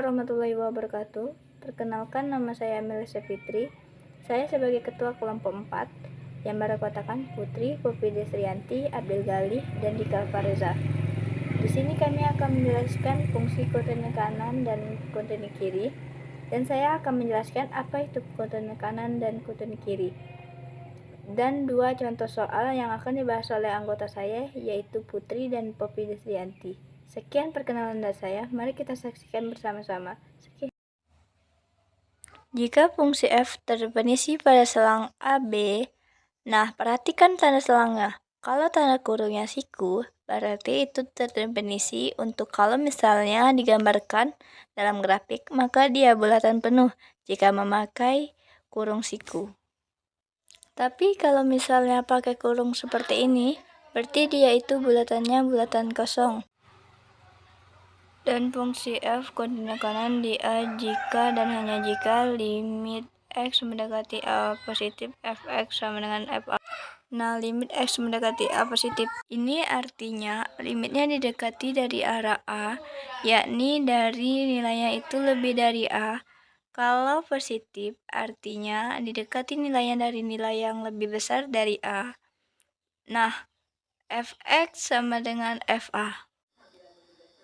warahmatullahi wabarakatuh. Perkenalkan, nama saya Melisa Fitri. Saya sebagai ketua kelompok 4 yang beranggotakan Putri, Poppy Desrianti, Abdul Ghali, dan Dika Farza. Di sini kami akan menjelaskan fungsi kontenu kanan dan kontenu kiri, dan saya akan menjelaskan apa itu kontenu kanan dan kontenu kiri. Dan dua contoh soal yang akan dibahas oleh anggota saya, yaitu Putri dan Poppy Desrianti. Sekian perkenalan dari saya, mari kita saksikan bersama-sama. Jika fungsi f terdefinisi pada selang AB, nah perhatikan tanda selangnya. Kalau tanda kurungnya siku, berarti itu terdefinisi untuk kalau misalnya digambarkan dalam grafik, maka dia bulatan penuh jika memakai kurung siku. Tapi kalau misalnya pakai kurung seperti ini, berarti dia itu bulatannya bulatan kosong. Dan fungsi f kontinu kanan di A jika dan hanya jika limit x mendekati A positif fx sama dengan fa. Nah, limit x mendekati A positif ini artinya limitnya didekati dari arah A, yakni dari nilainya itu lebih dari A. Kalau positif artinya didekati nilainya dari nilai yang lebih besar dari A. Nah, fx sama dengan fa.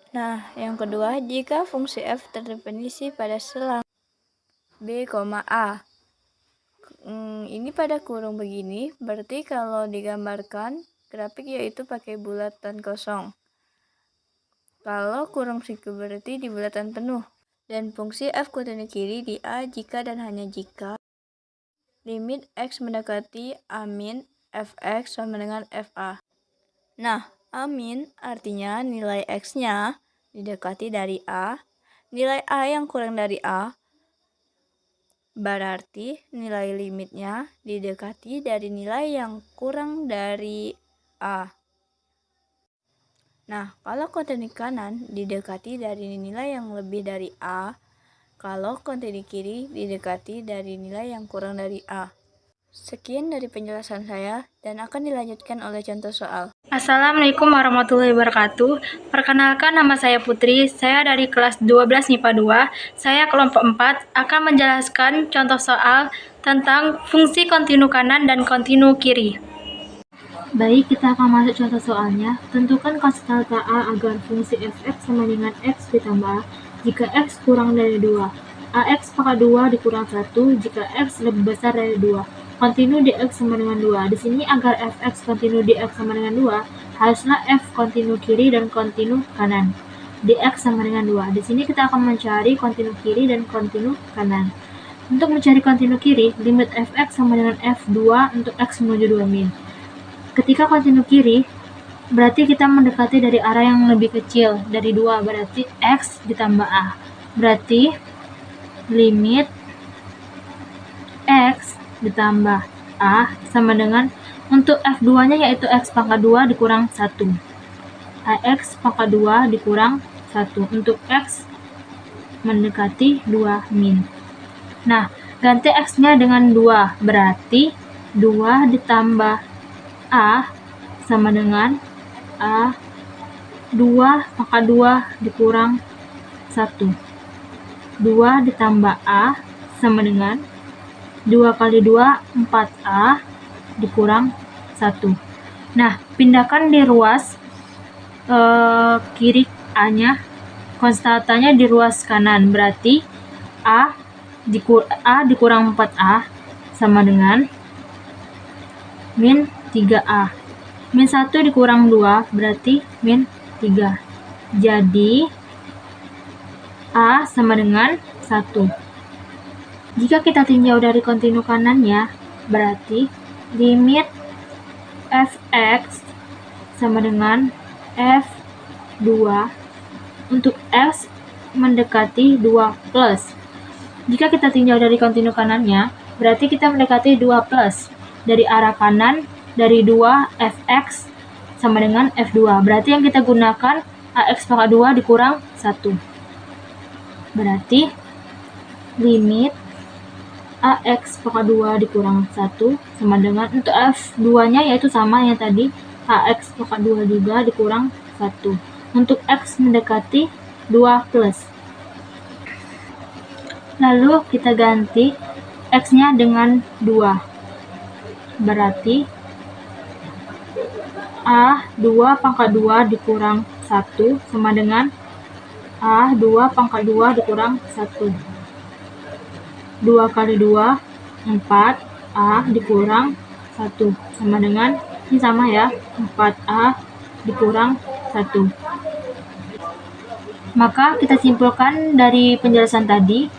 Nah, yang kedua, jika fungsi f terdefinisi pada selang B, A. Ini pada kurung begini, berarti kalau digambarkan grafik yaitu pakai bulatan kosong. Kalau kurung siku berarti di bulatan penuh. Dan fungsi f kontinu kiri di A jika dan hanya jika limit x mendekati A min fx sama dengan fa. Nah, A min artinya nilai x-nya didekati dari A, nilai A yang kurang dari A, berarti nilai limitnya didekati dari nilai yang kurang dari A. Nah, kalau kontinu kanan didekati dari nilai yang lebih dari A, kalau kontinu kiri didekati dari nilai yang kurang dari A. Sekian dari penjelasan saya dan akan dilanjutkan oleh contoh soal. Assalamualaikum warahmatullahi wabarakatuh. Perkenalkan, nama saya Putri. Saya dari kelas 12 MIPA 2. Saya kelompok 4 akan menjelaskan contoh soal tentang fungsi kontinu kanan dan kontinu kiri. Baik, kita akan masuk contoh soalnya. Tentukan konstanta A agar fungsi fx sama dengan x ditambah jika x kurang dari 2. Ax pangkat 2 dikurang 1 jika x lebih besar dari 2. Kontinu dx sama dengan 2. Di sini agar fx kontinu dx sama dengan 2, haruslah f kontinu kiri dan kontinu kanan. Dx sama dengan 2. Di sini kita akan mencari kontinu kiri dan kontinu kanan. Untuk mencari kontinu kiri, limit fx sama dengan f2 untuk x menuju 2 min. Ketika kontinu kiri, berarti kita mendekati dari arah yang lebih kecil dari 2, berarti x ditambah a. Berarti limit x ditambah a sama dengan untuk f2 nya yaitu x pangkat 2 dikurang 1. Ax pangkat 2 dikurang 1 untuk x mendekati 2 min. Nah, ganti x nya dengan 2, berarti 2 ditambah a sama dengan a 2 pangkat 2 dikurang 1. 2 ditambah a sama dengan 2 kali 2, 4a dikurang 1. Nah, pindahkan di ruas kiri a-nya, konstantanya di ruas kanan, berarti a dikurang 4a sama dengan min 3a. Min 1 dikurang 2 berarti min 3. Jadi a sama dengan 1. Jika kita tinjau dari kontinu kanannya, berarti limit fx sama dengan f2 untuk x mendekati 2 plus. Jika kita tinjau dari kontinu kanannya, berarti kita mendekati 2 plus. Dari arah kanan, dari 2 fx sama dengan f2. Berarti yang kita gunakan ax pangkat 2 dikurang 1. Berarti limit ax pangkat 2 dikurang 1 sama dengan untuk f2 nya yaitu sama yang tadi, ax pangkat 2 juga dikurang 1 untuk x mendekati 2 plus. Lalu kita ganti X-nya dengan 2. Berarti A2 pangkat 2 dikurang 1 sama dengan A2 pangkat 2 dikurang 1. 2 kali 2, 4. A dikurang 1 sama dengan, ini sama ya, 4A dikurang 1. Maka kita simpulkan dari penjelasan tadi,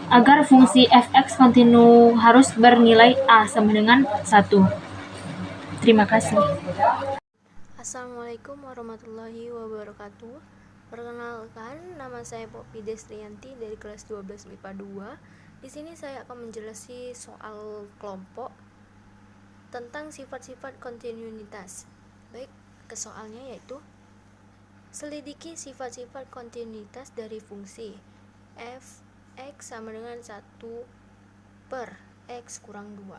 agar fungsi f(x) kontinu harus bernilai A sama dengan 1. Terima kasih. Assalamualaikum warahmatullahi wabarakatuh. Perkenalkan, nama saya Poppy Destrianti dari kelas 12 MIPA 2. Di sini saya akan menjelaskan soal kelompok tentang sifat-sifat kontinuitas. Baik, ke soalnya yaitu selidiki sifat-sifat kontinuitas dari fungsi f(x) sama dengan 1 per x kurang 2.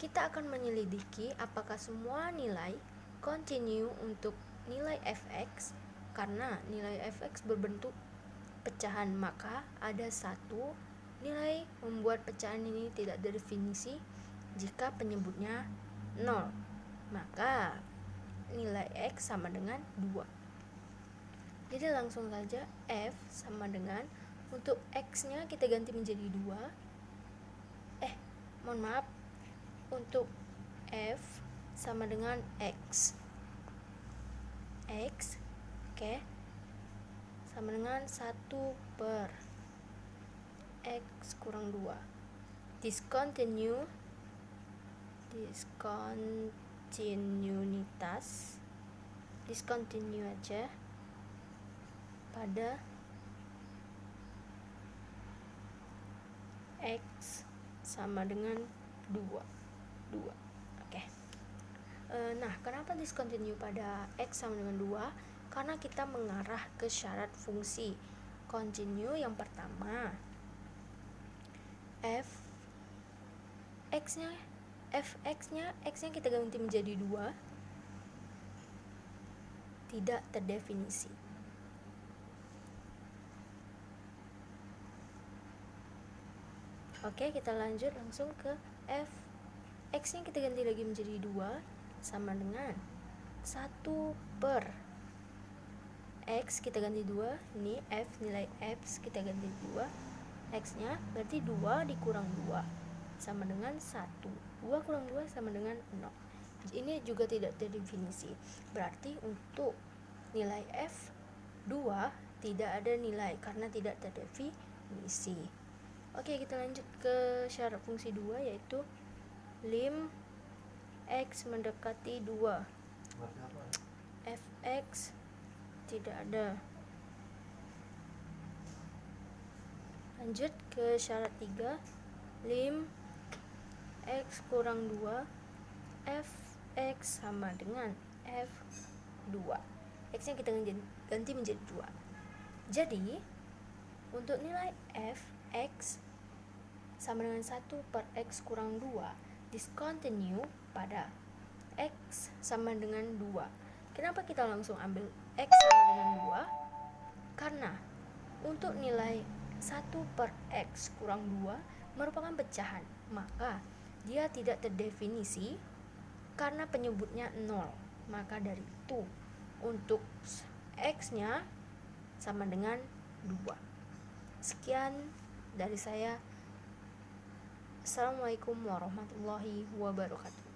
Kita akan menyelidiki apakah semua nilai kontinu untuk nilai f(x), karena nilai f(x) berbentuk pecahan, maka ada satu nilai membuat pecahan ini tidak definisi jika penyebutnya 0, maka nilai x sama dengan 2. Jadi langsung saja f sama dengan, untuk x nya kita ganti menjadi 2. Untuk f sama dengan x, sama dengan 1 per x kurang 2. Discontinue aja pada x sama dengan 2. Oke. Nah, kenapa discontinue pada x sama dengan 2? Karena kita mengarah ke syarat fungsi kontinu yang pertama. X-nya kita ganti menjadi 2, tidak terdefinisi. Oke, kita lanjut langsung ke f. X-nya kita ganti lagi menjadi 2 sama dengan 1 per x, kita ganti 2. Ini f, nilai f kita ganti 2. X-nya berarti 2 dikurang 2 sama dengan 1. 2 kurang 2 sama dengan 0. Ini juga tidak terdefinisi. Berarti untuk nilai f2 tidak ada nilai karena tidak terdefinisi. Oke, kita lanjut ke syarat fungsi 2, yaitu lim x mendekati 2. Fx tidak ada. Lanjut ke syarat 3, lim x kurang 2, fx sama dengan f2. X nya kita ganti menjadi 2. Jadi untuk nilai fx sama dengan 1 per x kurang 2 discontinue pada x sama dengan 2. Kenapa kita langsung ambil x sama dengan 2? Karena untuk nilai 1 per x kurang 2 merupakan pecahan, maka dia tidak terdefinisi karena penyebutnya 0. Maka dari itu untuk x nya sama dengan 2. Sekian dari saya. Assalamualaikum warahmatullahi wabarakatuh.